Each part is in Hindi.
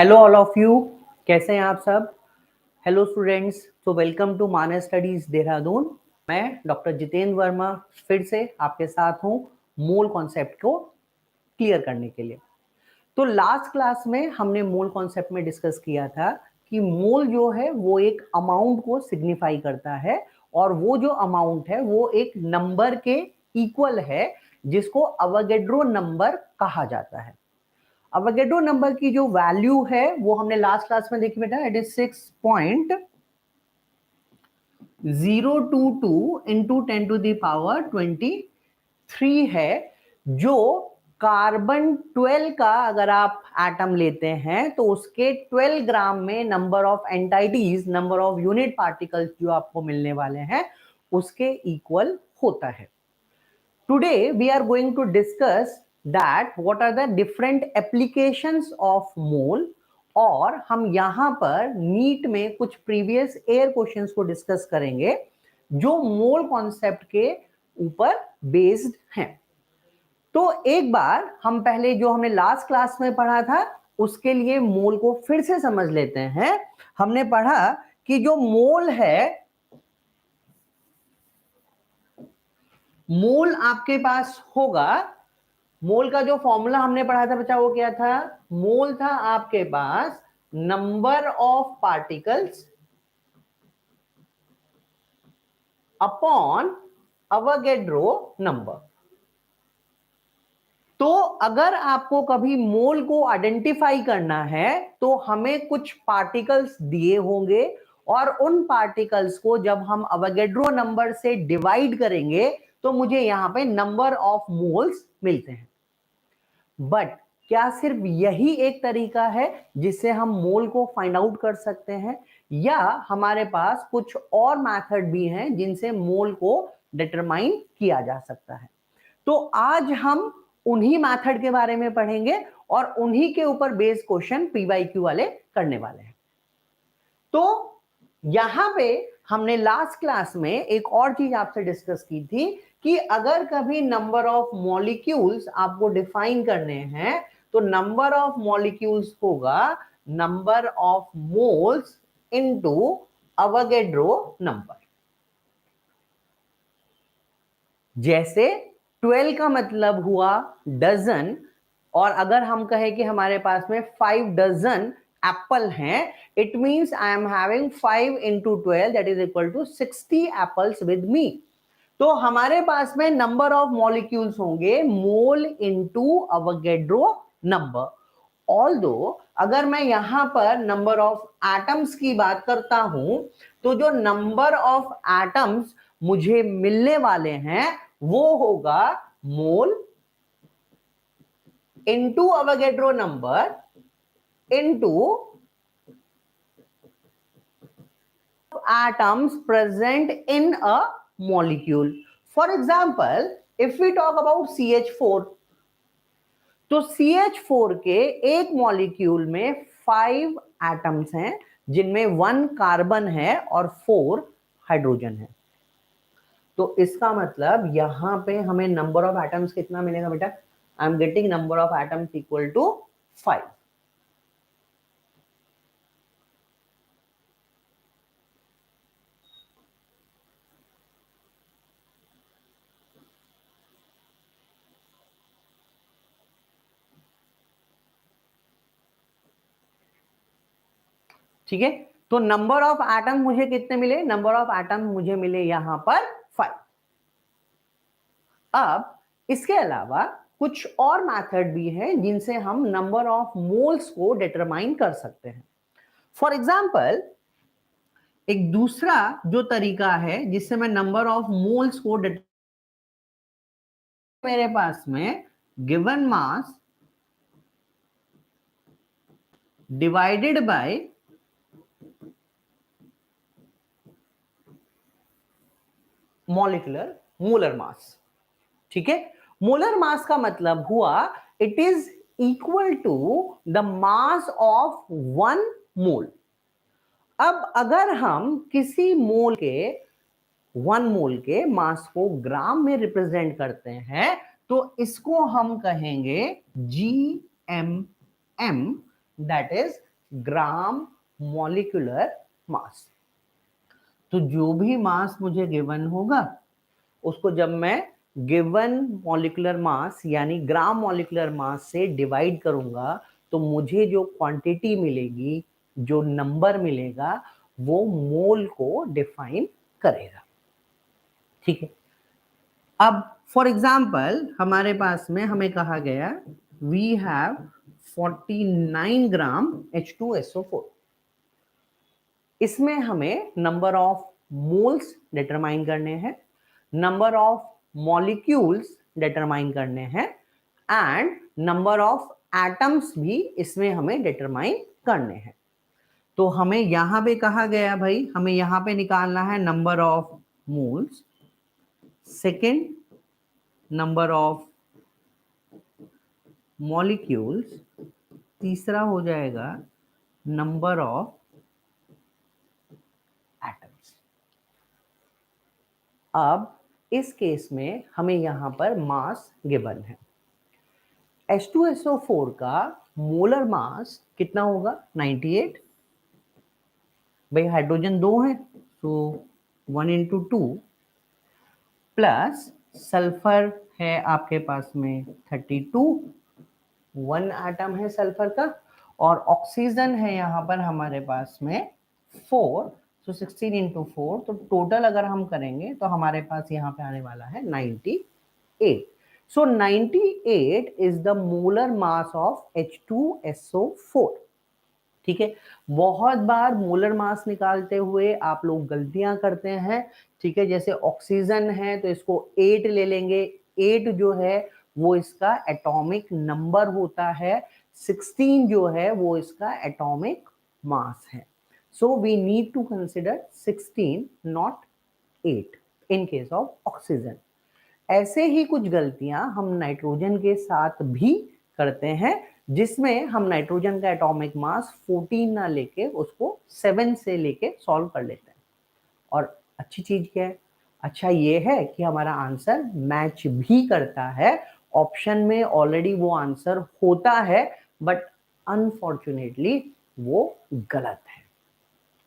हेलो ऑल ऑफ यू, कैसे हैं आप सब। हेलो स्टूडेंट्स, तो welcome to Manas Studies Dehradun. मैं डॉक्टर जितेंद्र वर्मा फिर से आपके साथ हूँ मोल कॉन्सेप्ट को क्लियर करने के लिए। तो लास्ट क्लास में हमने मोल कॉन्सेप्ट में डिस्कस किया था कि मोल जो है वो एक अमाउंट को सिग्निफाई करता है और वो जो अमाउंट है वो एक नंबर के इक्वल है जिसको अवोगाड्रो नंबर कहा जाता है। अवोगाड्रो नंबर की जो वैल्यू है वो हमने लास्ट क्लास में देखी बेटा, इट इज 6.022 इंटू 10⁻23 है, जो कार्बन 12 का अगर आप एटम लेते हैं तो उसके 12 ग्राम में number of entities, number of unit particles जो आपको मिलने वाले हैं उसके इक्वल होता है। Today we are going to discuss that what are the different applications of mole, और हम यहां पर नीट में कुछ प्रीवियस एयर क्वेश्चंस को डिस्कस करेंगे जो मोल कॉन्सेप्ट के ऊपर बेस्ड हैं। तो एक बार हम पहले जो हमने लास्ट क्लास में पढ़ा था उसके लिए मोल को फिर से समझ लेते हैं। हमने पढ़ा कि जो मोल है, मोल आपके पास होगा, मोल का जो फॉर्मूला हमने पढ़ा था बच्चा वो क्या था? मोल था आपके पास number of particles upon Avogadro number. तो अगर आपको कभी मोल को आइडेंटिफाई करना है तो हमें कुछ पार्टिकल्स दिए होंगे और उन पार्टिकल्स को जब हम अवोगाड्रो नंबर से डिवाइड करेंगे तो मुझे यहां पे नंबर ऑफ मोल्स मिलते हैं। बट क्या सिर्फ यही एक तरीका है जिससे हम मोल को फाइंड आउट कर सकते हैं, या हमारे पास कुछ और मेथड भी हैं जिनसे मोल को डिटरमाइन किया जा सकता है? तो आज हम उन्हीं मेथड के बारे में पढ़ेंगे और उन्हीं के ऊपर बेस्ड क्वेश्चन पीवाईक्यू वाले करने वाले हैं। तो यहां पे हमने लास्ट क्लास में एक और चीज आपसे डिस्कस की थी कि अगर कभी नंबर ऑफ मॉलिक्यूल्स आपको डिफाइन करने हैं तो नंबर ऑफ मॉलिक्यूल्स होगा number of moles into Avogadro number. जैसे 12 का मतलब हुआ डजन, और अगर हम कहें कि हमारे पास में 5 डजन एप्पल हैं, it means I am having 5 into 12 that is equal to 60 apples with me. तो हमारे पास में नंबर ऑफ मॉलिक्यूल्स होंगे mole into Avogadro number. Although अगर मैं यहां पर नंबर ऑफ एटम्स की बात करता हूं तो जो नंबर ऑफ एटम्स मुझे मिलने वाले हैं वो होगा mole into Avogadro number into atoms present in a molecule. For example, if we talk about CH4, तो CH4 के एक मॉलिक्यूल में 5 एटम्स हैं जिनमें 1 कार्बन है और 4 हाइड्रोजन है। तो इसका मतलब यहां पे हमें नंबर ऑफ एटम्स कितना मिलेगा बेटा? I am getting number of atoms equal to 5। ठीक है, तो नंबर ऑफ एटम मुझे कितने मिले? नंबर ऑफ एटम मुझे मिले यहां पर 5। अब इसके अलावा कुछ और मेथड भी हैं जिनसे हम नंबर ऑफ मोल्स को डिटरमाइन कर सकते हैं। फॉर एग्जाम्पल, एक दूसरा जो तरीका है जिससे मैं नंबर ऑफ मोल्स को मेरे पास में given mass divided by molecular molar mass. ठीक है, मोलर मास का मतलब हुआ it is equal to the mass of 1 mole. अब अगर हम किसी मोल के 1 मोल के मास को ग्राम में रिप्रेजेंट करते हैं तो इसको हम कहेंगे GMM, that is gram molecular mass. तो जो भी मास मुझे गिवन होगा उसको जब मैं गिवन मॉलिक्यूलर मास यानी ग्राम मॉलिक्यूलर मास से डिवाइड करूंगा तो मुझे जो क्वांटिटी मिलेगी, जो नंबर मिलेगा, वो मोल को डिफाइन करेगा। ठीक है। अब फॉर एग्जाम्पल हमारे पास में हमें कहा गया वी हैव 49 ग्राम H2SO4। इसमें हमें नंबर ऑफ मोल्स डिटरमाइन करने हैं, नंबर ऑफ मॉलिक्यूल्स डिटरमाइन करने हैं एंड नंबर ऑफ एटम्स भी इसमें हमें डिटरमाइन करने हैं। तो हमें यहां पे कहा गया भाई हमें यहां पे निकालना है number of moles, second number of molecules, तीसरा हो जाएगा नंबर ऑफ एटम्स। अब इस केस में हमें यहां पर मास गिवन है। H2SO4 का मोलर मास कितना होगा? 98। भाई हाइड्रोजन 2 है तो 1 into 2 प्लस सल्फर है आपके पास में 32, 1 एटम है सल्फर का, और ऑक्सीजन है यहाँ पर हमारे पास में 4, तो 16 into 4, तो टोटल अगर हम करेंगे तो हमारे पास यहाँ पे आने वाला है 98। So 98 is the molar mass of H2SO4। ठीक है। बहुत बार मोलर मास निकालते हुए आप लोग गलतियां करते हैं। ठीक है, जैसे ऑक्सीजन है तो इसको 8 ले लेंगे, 8 जो है वो इसका एटॉमिक नंबर होता है, 16 जो है वो इसका एटॉमिक मास है। So we need to consider 16 not 8 in case of oxygen. ऐसे ही कुछ गलतियां हम नाइट्रोजन के साथ भी करते हैं, जिसमें हम नाइट्रोजन का एटॉमिक मास 14 ना लेके उसको 7 से लेके सॉल्व कर लेते हैं। और अच्छी चीज क्या है? अच्छा ये है कि हमारा आंसर मैच भी करता है। ऑप्शन में ऑलरेडी वो आंसर होता है बट अनफॉर्चुनेटली वो गलत है।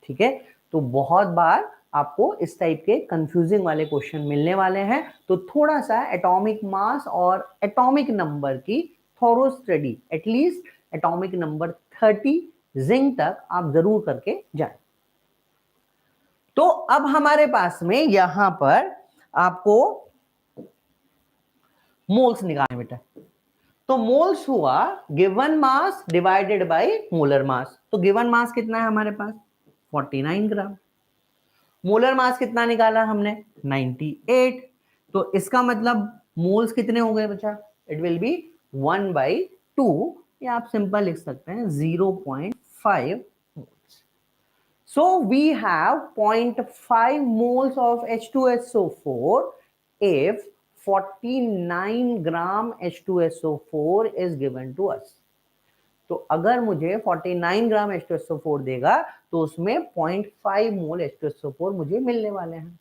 ठीक है, तो बहुत बार आपको इस टाइप के कंफ्यूजिंग वाले क्वेश्चन मिलने वाले हैं, तो थोड़ा सा एटॉमिक मास और एटॉमिक नंबर की thorough study, at least atomic number 30 zinc तक आप जरूर करके जाएं। तो अब हमारे पास में यहां पर आपको मोल्स निकालने बेटा। तो मोल्स हुआ given mass divided by molar mass. तो गिवन मास कितना है हमारे पास? 49 ग्राम। मोलर मास कितना निकाला हमने? 98। तो इसका मतलब मोल्स कितने हो गए बच्चा? इट विल बी 1/2, या आप सिंपल लिख सकते हैं 0.5 moles. So we have 0.5 moles of H2SO4 if 49 gram H2SO4 is given to us. तो अगर मुझे 49 ग्राम H2SO4 देगा तो उसमें 0.5 मोल H2SO4 मुझे मिलने वाले हैं।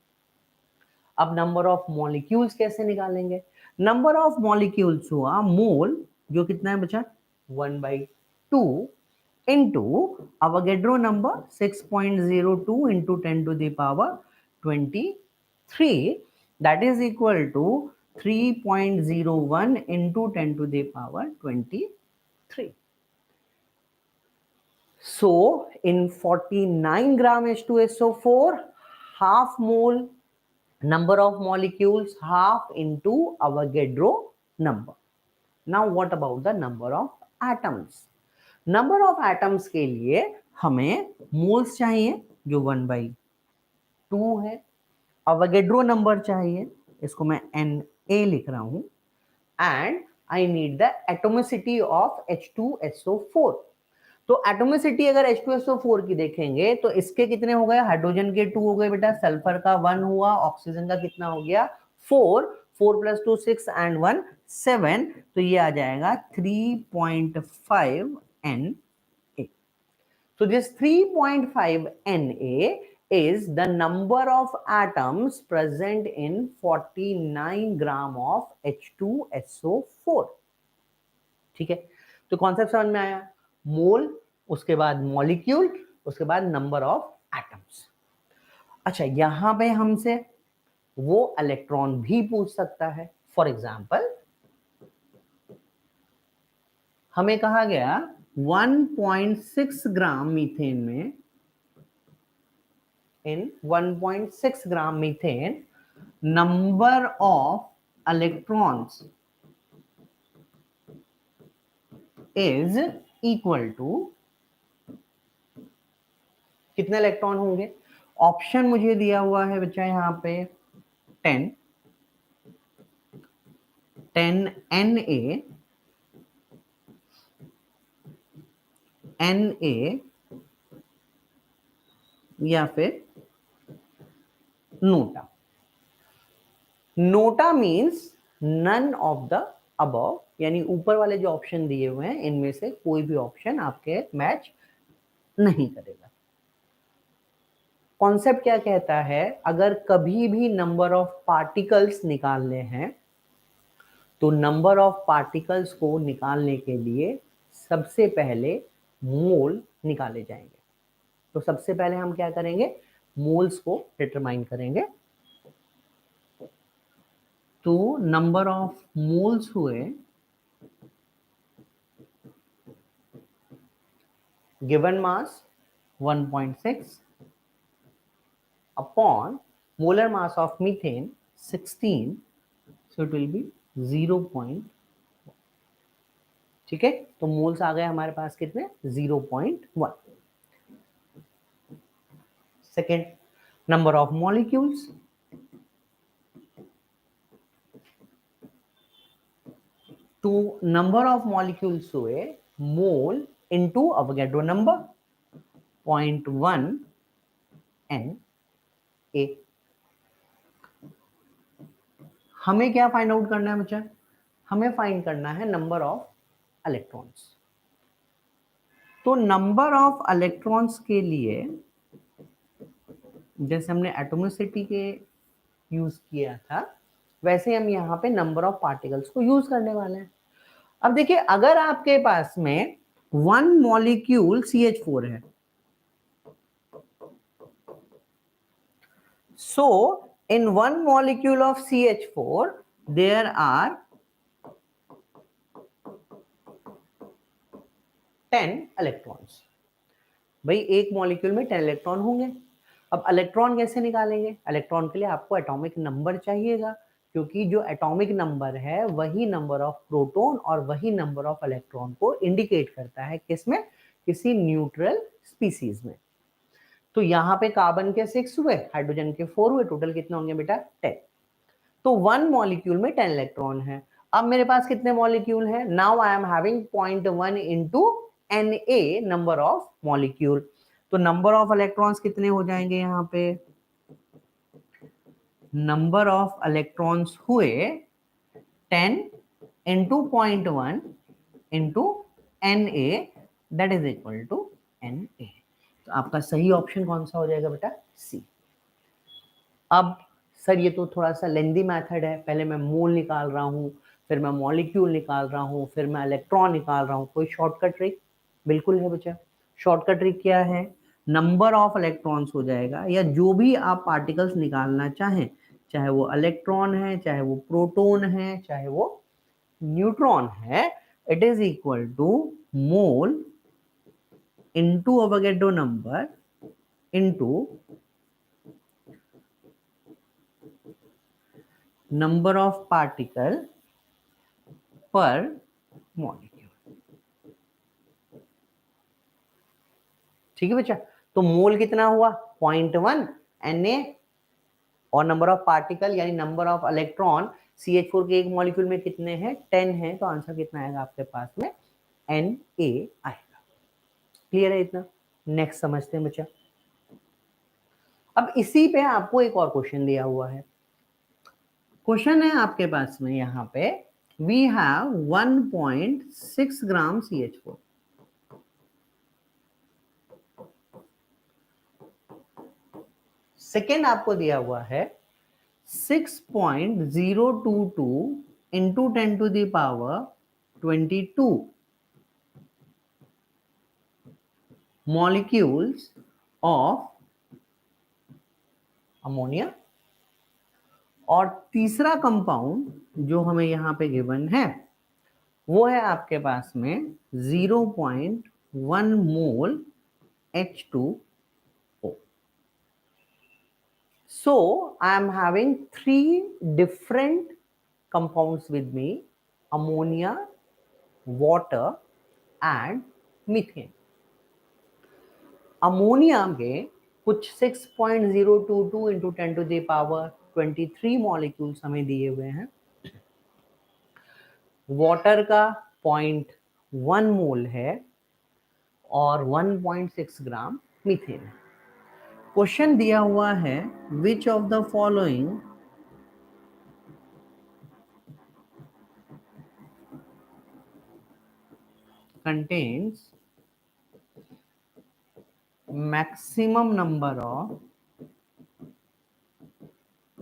अब नंबर ऑफ मॉलिक्यूल्स कैसे निकालेंगे? नंबर ऑफ मॉलिक्यूल्स हुआ मोल, जो कितना है बच्चा? 1/2 into Avogadro number 6.02 into 10 to the power 23, that is equal to 3.01 into 10 to the power 23. So in 49 gram H2SO4, half mole number of molecules half into Avogadro number. Now what about the number of atoms? Number of atoms के लिए हमें moles चाहिए जो 1/2 है, Avogadro number चाहिए, इसको मैं Na लिख रहा हूं, and I need the atomicity of H2SO4. तो एटोमिसिटी अगर H2SO4 की देखेंगे तो इसके कितने हो गए? हाइड्रोजन के 2 हो गए बेटा, सल्फर का 1 हुआ, ऑक्सीजन का कितना हो गया? 4, 4 + 2 6 and 1 7, तो ये आ जाएगा 3.5 Na। So this 3.5 Na is the number of atoms present in 49 gram of H2SO4। ठीक है, तो कॉन्सेप्ट समझ में आया? मोल उसके बाद मॉलिक्यूल, उसके बाद नंबर ऑफ एटम्स। अच्छा, यहां पे हमसे वो इलेक्ट्रॉन भी पूछ सकता है। फॉर एग्जाम्पल हमें कहा गया 1.6 ग्राम मीथेन में, in 1.6 gram methane number of electrons is equal to, कितने इलेक्ट्रॉन होंगे? ऑप्शन मुझे दिया हुआ है बच्चा यहां पे 10 Na या फिर NOTA. NOTA means none of the above, यानी ऊपर वाले जो ऑप्शन दिए हुए हैं इनमें से कोई भी ऑप्शन आपके मैच नहीं करेगा। कॉन्सेप्ट क्या कहता है, अगर कभी भी नंबर ऑफ पार्टिकल्स निकालने हैं तो नंबर ऑफ पार्टिकल्स को निकालने के लिए सबसे पहले मोल निकाले जाएंगे। तो सबसे पहले हम क्या करेंगे, मोल्स को डिटरमाइन करेंगे। तो नंबर ऑफ मोल्स हुए given mass 1.6 upon molar mass of methane 16, so it will be 0. ठीक है, तो मोल्स आ गए हमारे पास कितने, 0.1। सेकेंड, नंबर ऑफ मॉलिक्यूल्स, तो नंबर ऑफ मॉलिक्यूल्स हुए मोल इनटू अवोगाड्रो नंबर 0.1 Na। हमें क्या फाइंड आउट करना है बच्चा, हमें फाइंड करना है नंबर ऑफ इलेक्ट्रॉन्स। तो नंबर ऑफ इलेक्ट्रॉन्स के लिए जैसे हमने एटॉमिसिटी के यूज किया था वैसे हम यहाँ पे नंबर ऑफ पार्टिकल्स को यूज करने वाले हैं। अब देखिए, अगर आपके पास में 1 मॉलिक्यूल CH4 है, so in 1 molecule of CH4 there are 10 electrons। भाई एक मॉलिक्यूल में 10 इलेक्ट्रॉन होंगे। अब इलेक्ट्रॉन कैसे निकालेंगे, इलेक्ट्रॉन के लिए आपको एटॉमिक नंबर चाहिएगा, क्योंकि जो एटॉमिक नंबर है वही नंबर ऑफ प्रोटॉन और वही नंबर ऑफ इलेक्ट्रॉन को इंडिकेट करता है किसमें, किसी न्यूट्रल स्पीसीज में। तो यहाँ पे कार्बन के 6 हुए, हाइड्रोजन के 4 हुए, टोटल कितने होंगे बेटा, 10। तो 1 मॉलिक्यूल में 10 इलेक्ट्रॉन है। अब मेरे पास कितने मॉलिक्यूल हैं, now I am having 0.1 into Na number of molecule. तो नंबर ऑफ इलेक्ट्रॉन्स कितने हो जाएंगे, यहाँ पे नंबर ऑफ इलेक्ट्रॉन्स हुए 10 into 0.1 into Na, that is equal to Na। तो आपका सही ऑप्शन कौन सा हो जाएगा बेटा, सी। अब सर ये तो थोड़ा सा लेंदी मेथड है, पहले मैं मोल निकाल रहा हूँ, फिर मैं मॉलिक्यूल निकाल रहा हूँ, फिर मैं इलेक्ट्रॉन निकाल रहा हूँ, कोई शॉर्टकट ट्रिक? बिल्कुल है बच्चा। शॉर्टकट ट्रिक क्या है, नंबर ऑफ इलेक्ट्रॉन्स हो जाएगा, या जो भी आप पार्टिकल्स निकालना चाहें, चाहे वो इलेक्ट्रॉन है, चाहे वो प्रोटॉन है, चाहे वो न्यूट्रॉन है, it is equal to mole into Avogadro number into number of particle per molecule. ठीक है बच्चा, तो मोल कितना हुआ 0.1 Na, और नंबर ऑफ पार्टिकल यानी नंबर ऑफ इलेक्ट्रॉन CH4 के एक मॉलिक्यूल में कितने हैं, 10 हैं, तो आंसर कितना आएगा आपके पास में, Na आएगा। क्लियर है इतना? नेक्स्ट समझते हैं बच्चा। अब इसी पे आपको एक और क्वेश्चन दिया हुआ है। क्वेश्चन है आपके पास में यहाँ पे, we have 1.6 gram CH4, second आपको दिया हुआ है 6.022 into 10 to the power 22 molecules of ammonia, और तीसरा कंपाउंड जो हमें यहाँ पे गिवन है वो है आपके पास में 0.1 मोल H2O. So I am having 3 different compounds with me: ammonia, water and methane. Ammonia में कुछ 6.022 into 10 to the power 23 molecules हमें दिए हुए हैं। वाटर का 0.1 मोल है और 1.6 ग्राम मीथेन है। क्वेश्चन दिया हुआ है which of the following contains maximum number of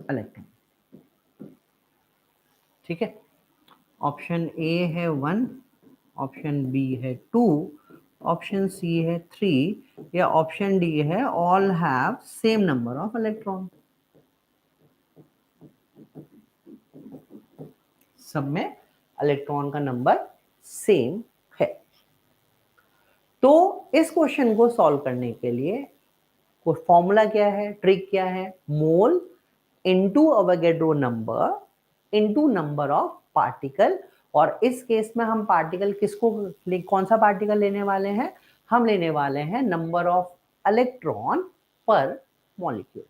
electron. ठीक है, ऑप्शन ए है 1, ऑप्शन बी है 2, ऑप्शन सी है 3 या ऑप्शन डी है all have same number of electron. सब में इलेक्ट्रॉन का नंबर सेम है। तो इस क्वेश्चन को सॉल्व करने के लिए फॉर्मूला क्या है, ट्रिक क्या है? Mole into Avogadro number into number of particle. और इस केस में हम पार्टिकल कौन सा पार्टिकल लेने वाले हैं? हम लेने वाले हैं नंबर ऑफ इलेक्ट्रॉन पर मॉलिक्यूल।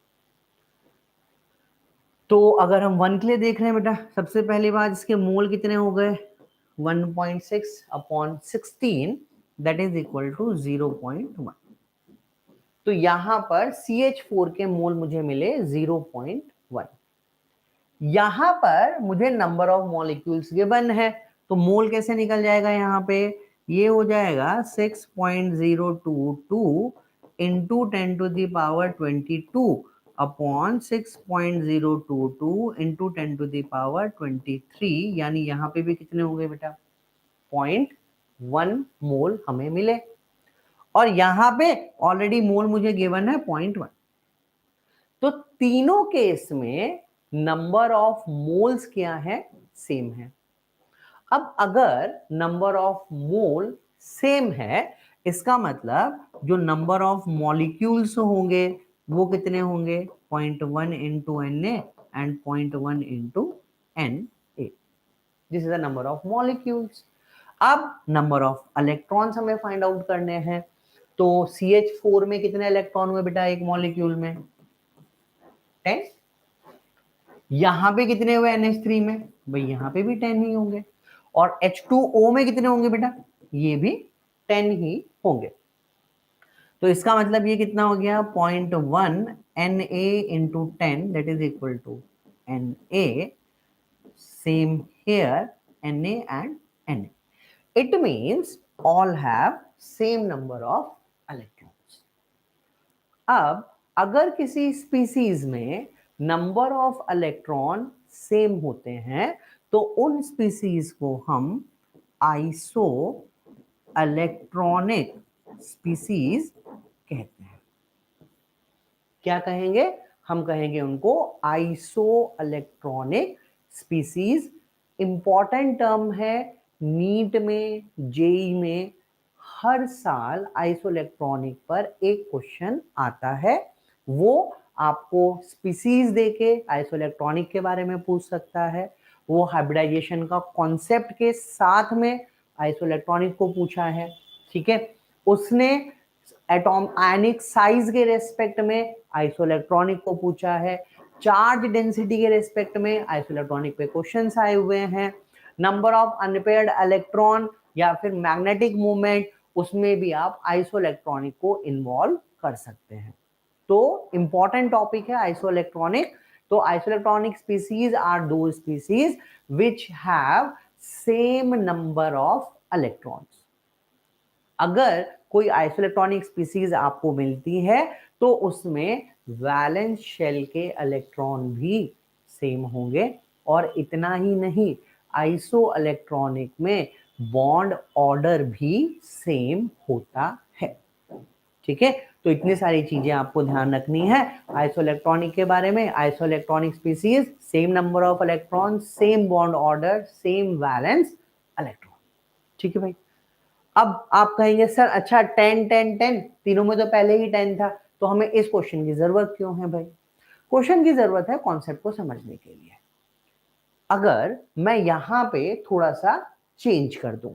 तो अगर हम 1 के लिए देख रहे हैं बेटा, सबसे पहली बात इसके मोल कितने हो गए? 1.6 upon 16 that is equal to 0.1। तो यहां पर CH4 के मोल मुझे मिले 0.1। यहां पर मुझे नंबर ऑफ मॉलिक्यूल्स गिवन है, तो मोल कैसे निकल जाएगा? यहाँ पे ये हो जाएगा 6.022 into 10 to the power 22 upon 6.022 into 10 to the power 23, यानी यहाँ पे भी कितने हो गए बेटा? 0.1 मोल हमें मिले। और यहां पे ऑलरेडी मोल मुझे गिवन है 0.1। तो तीनों केस में नंबर ऑफ मोल्स क्या है? सेम है। अब अगर नंबर ऑफ मोल सेम है, इसका मतलब जो नंबर ऑफ मॉलिक्यूल्स होंगे वो कितने होंगे? 0.1 into Na and 0.1 into Na। This is the number of molecules. अब नंबर ऑफ इलेक्ट्रॉन्स हमें फाइंड आउट करने हैं। तो CH4 में कितने इलेक्ट्रॉन हुए बेटा एक मॉलिक्यूल में? 10। यहां पे कितने हुए NH3 में? भाई यहां पे भी 10 ही होंगे। और H2O में कितने होंगे बेटा? ये भी 10 ही होंगे। तो इसका मतलब ये कितना हो गया? 0.1 Na into 10 that is equal to Na। Same here Na and Na। It means all have same number of electrons. अब अगर किसी स्पीसीज में नंबर ऑफ इलेक्ट्रॉन सेम होते हैं तो उन स्पीसीज को हम आइसो इलेक्ट्रॉनिक स्पीसीज कहते हैं। क्या कहेंगे? हम कहेंगे उनको iso electronic species. Important term है, नीट में, जेई में हर साल आइसोइलेक्ट्रॉनिक पर एक क्वेश्चन आता है। वो आपको स्पीसीज देके आइसोइलेक्ट्रॉनिक के बारे में पूछ सकता है, वो हाइब्रिडाइजेशन का कॉन्सेप्ट के साथ में आइसोइलेक्ट्रॉनिक को पूछा है। ठीक है, उसने एटॉम आयनिक साइज के रेस्पेक्ट में आइसोइलेक्ट्रॉनिक को पूछा है, चार्ज डेंसिटी के रेस्पेक्ट में आइसोइलेक्ट्रॉनिक पे क्वेश्चंस आए हुए हैं, नंबर ऑफ अनपेयर्ड इलेक्ट्रॉन या फिर मैग्नेटिक मूवमेंट, उसमें भी आप आइसोइलेक्ट्रॉनिक को इन्वॉल्व कर सकते हैं। तो इंपॉर्टेंट टॉपिक है आइसोइलेक्ट्रॉनिक। तो आइसोइलेक्ट्रॉनिक स्पीसीज आर दो species which have same number of electrons. अगर कोई आइसोइलेक्ट्रॉनिक स्पीसीज आपको मिलती है तो उसमें वैलेंस शेल के इलेक्ट्रॉन भी सेम होंगे। और इतना ही नहीं, आइसो इलेक्ट्रॉनिक में बॉन्ड ऑर्डर भी सेम होता है। ठीक है, तो इतनी सारी चीजें आपको ध्यान रखनी है आइसोइलेक्ट्रॉनिक के बारे में। Isoelectronic species, same number of electron, same bond order, same valence electron. ठीक है भाई। अब आप कहेंगे सर अच्छा 10 10 10 तीनों में तो पहले ही 10 था, तो हमें इस क्वेश्चन की जरूरत क्यों है भाई? क्वेश्चन की जरूरत है कॉन्सेप्ट को समझने के लिए। अगर मैं यहां पे थोड़ा सा चेंज कर दूं,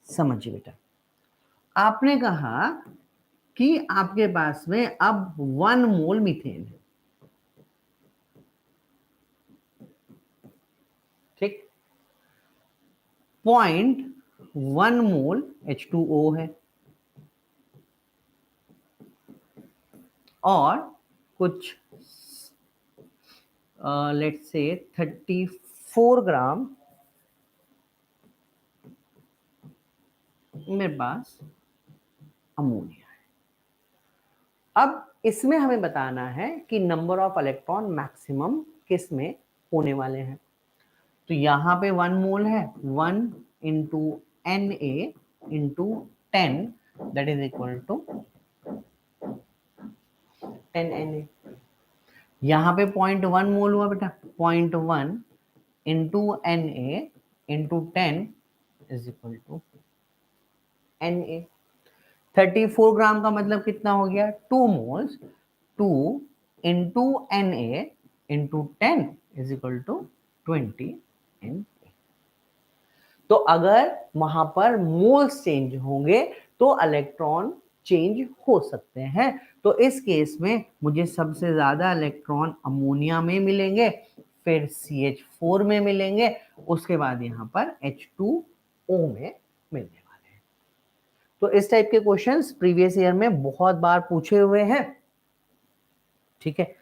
समझिए बेटा, आपने कहा कि आपके पास में अब 1 मोल मीथेन है, ठीक, 0.1 मोल H2O है, और कुछ लेट्स से 34 ग्राम मेरे पास अमोनिया है। अब इसमें हमें बताना है कि नंबर ऑफ इलेक्ट्रॉन मैक्सिमम किस में होने वाले हैं। तो यहां पे 1 मोल है, 1 into Na into 10, that is equal to 10 Na। यहां पे 0.1 मोल हुआ बेटा, 0.1 into Na into 10 is equal to Na। 34 gram का मतलब कितना हो गया, 2 moles, 2 into Na into 10 is equal to 20 Na। तो अगर वहां पर मोल्स चेंज होंगे तो इलेक्ट्रॉन चेंज हो सकते हैं। तो इस केस में मुझे सबसे ज्यादा इलेक्ट्रॉन अमोनिया में मिलेंगे, फिर CH4 में मिलेंगे, उसके बाद यहाँ पर H2O में मिलने वाले हैं। तो इस टाइप के क्वेश्चंस प्रीवियस ईयर में बहुत बार पूछे हुए हैं। ठीक है,